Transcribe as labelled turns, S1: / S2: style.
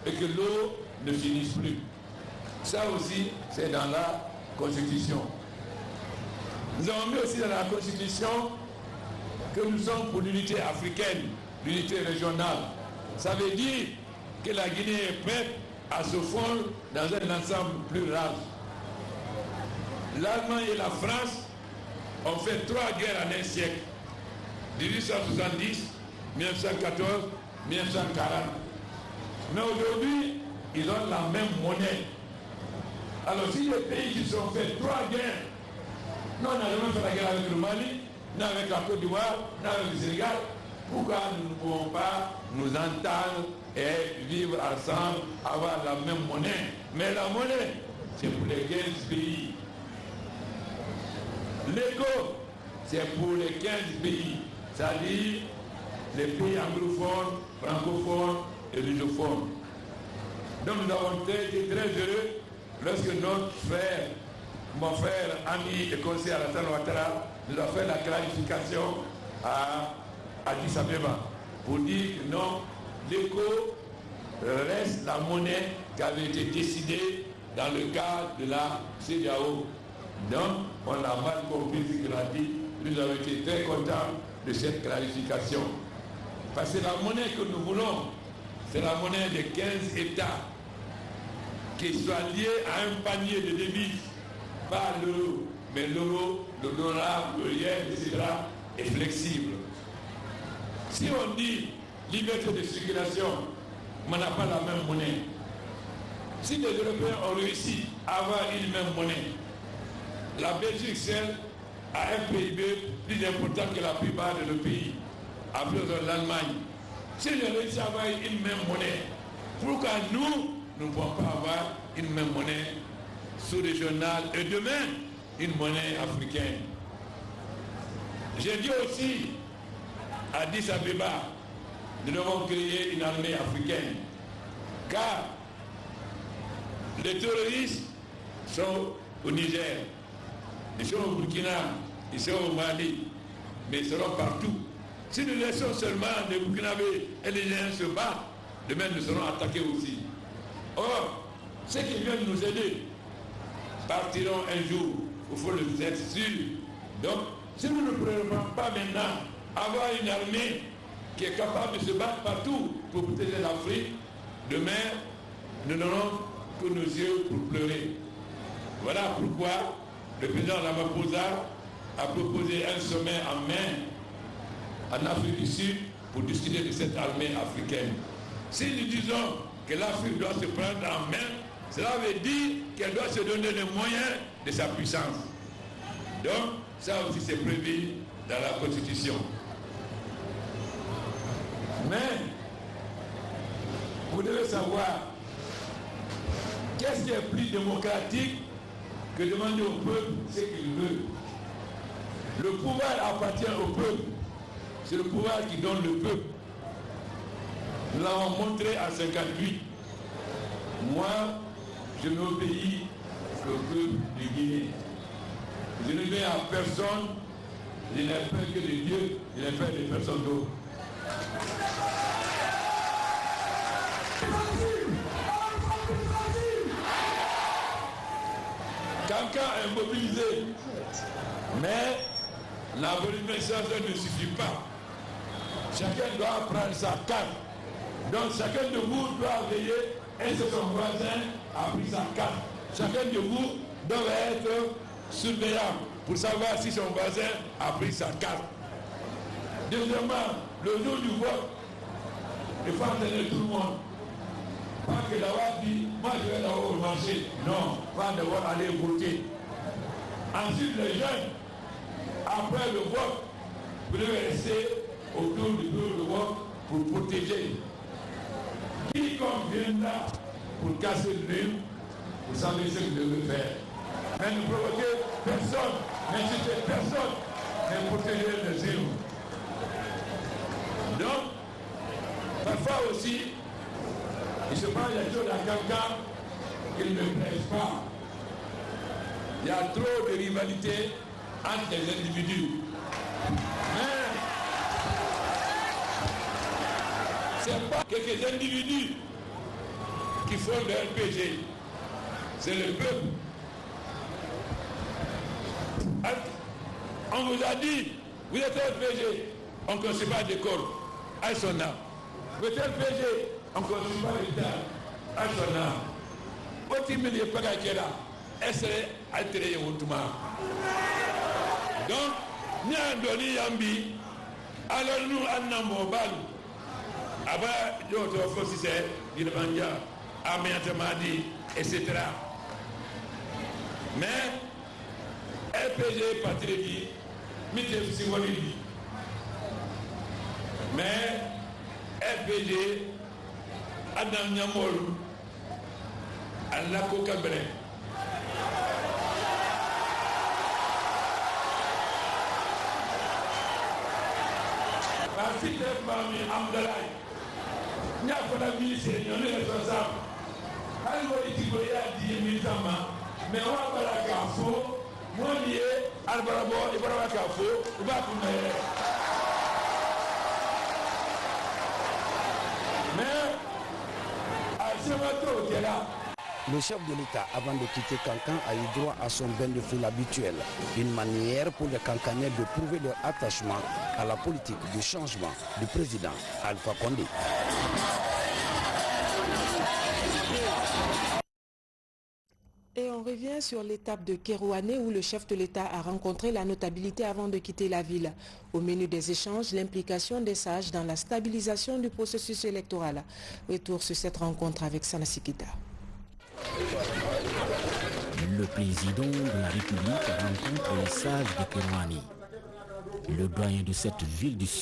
S1: et que l'eau ne finisse plus. Ça aussi, c'est dans la Constitution. Nous avons mis aussi dans la Constitution que nous sommes pour l'unité africaine, l'unité régionale. Ça veut dire que la Guinée est prête à se fondre dans un ensemble plus large. L'Allemagne et la France ont fait 3 guerres en un siècle. 1870, 1914, 1940. Mais aujourd'hui, ils ont la même monnaie. Alors si les pays qui se sont fait 3 guerres, nous on n'a jamais fait la guerre avec le Mali, ni avec la Côte d'Ivoire, ni avec le Sénégal, pourquoi nous ne pouvons pas nous entendre et vivre ensemble, avoir la même monnaie? Mais la monnaie, c'est pour les 15 pays. L'éco, c'est pour les 15 pays, c'est-à-dire les pays anglophones, francophones et lusophones. Donc nous avons été très heureux lorsque notre frère, mon frère, ami et conseiller Alassane Ouattara, nous a fait la clarification à Addis Abeba pour dire que non, l'éco reste la monnaie qui avait été décidée dans le cadre de la CEDEAO. Donc, on a mal compris ce qu'il a dit. Nous avons été très contents de cette clarification. Parce que la monnaie que nous voulons, c'est la monnaie des 15 États qui soit liée à un panier de devises, pas l'euro, mais l'euro, le dollar, le yen, etc. est flexible. Si on dit liberté de circulation, mais on n'a pas la même monnaie. Si les Européens ont réussi à avoir une même monnaie, la Belgique, seule, a un PIB plus important que la plupart de nos pays, après l'Allemagne. Si nous avons réussi à avoir une même monnaie, pourquoi nous ne pouvons pas avoir une même monnaie sous-régionale et demain une monnaie africaine? J'ai dit aussi à Addis Abeba, nous devons créer une armée africaine, car les terroristes sont au Niger, ils sont au Burkina, ils sont au Mali, mais ils seront partout. Si nous laissons seulement les Burkinabés et les Nigériens se battre, demain nous serons attaqués aussi. Or, ceux qui viennent nous aider partiront un jour, il faut le être sûr. Donc, si nous ne pouvons pas maintenant avoir une armée qui est capable de se battre partout pour protéger l'Afrique, demain, nous n'aurons que nos yeux pour pleurer. Voilà pourquoi le président Ramaphosa a proposé un sommet en mai en Afrique du Sud pour discuter de cette armée africaine. Si nous disons que l'Afrique doit se prendre en main, cela veut dire qu'elle doit se donner les moyens de sa puissance. Donc, ça aussi c'est prévu dans la Constitution. Mais, vous devez savoir, qu'est-ce qui est plus démocratique que demander au peuple ce qu'il veut? Le pouvoir appartient au peuple. C'est le pouvoir qui donne le peuple. Nous l'avons montré en 1958. Moi, je n'obéis qu'au peuple de Guinée. Je ne vais à personne, je n'ai peur que de Dieu, je n'ai peur de personne d'autre. Quelqu'un est mobilisé, mais la mobilisation ne suffit pas. Chacun doit prendre sa carte. Donc chacun de vous doit veiller, est-ce que son voisin a pris sa carte? Chacun de vous doit être surveillant pour savoir si son voisin a pris sa carte. Deuxièmement, le jour du vote, il faut entraîner tout le monde. Pas que d'avoir dit, moi je vais d'abord au marché. Non, pas devoir aller voter. Ensuite, les jeunes, après le vote, vous devez rester autour du bureau de vote pour protéger. Quiconque viendra pour casser le mur, vous savez ce que vous devez faire. Mais ne provoquez personne, n'incitez personne, mais protéger les îles. Donc, parfois aussi, il se passe des choses à quelqu'un qu'il ne plaise pas. Il y a trop de rivalité entre les individus. Mais c'est pas quelques individus qui font le RPG. C'est le peuple. On vous a dit, vous êtes RPG, on ne construit pas d'école. À son âme. Vous êtes RPG, on ne construit pas d'État. À son âme. Votre milieu pas là. Est-ce altéré autrement? Donc, nous avons donné Yambi, alors nous avons Balu. Aba yoto fosise Gilbanja, Amiatamadi, etc. Mais RPG Patrick, Mitef Simolidi. Mais RPG Adam Nyamol, Alako Cabré. Parti de Mami Amdalai. Il n'y a pas de ministre, il y a des responsables. Quand il y a 10 000 ans, mais on va pas la cafou, moi, il y a Albarabo, il va la cafou, il va pour me. Mais, à ce moment-là, il est là.
S2: Le chef de l'État, avant de quitter Cancan, a eu droit à son bain de foule habituel. Une manière pour les Cancanais de prouver leur attachement à la politique de changement du président Alpha Condé.
S3: Et on revient sur l'étape de Kérouané où le chef de l'État a rencontré la notabilité avant de quitter la ville. Au menu des échanges, l'implication des sages dans la stabilisation du processus électoral. Retour sur cette rencontre avec Sanassi Kita.
S4: Le président de la République rencontre les sages de Kérouané. Le doyen de cette ville du Sud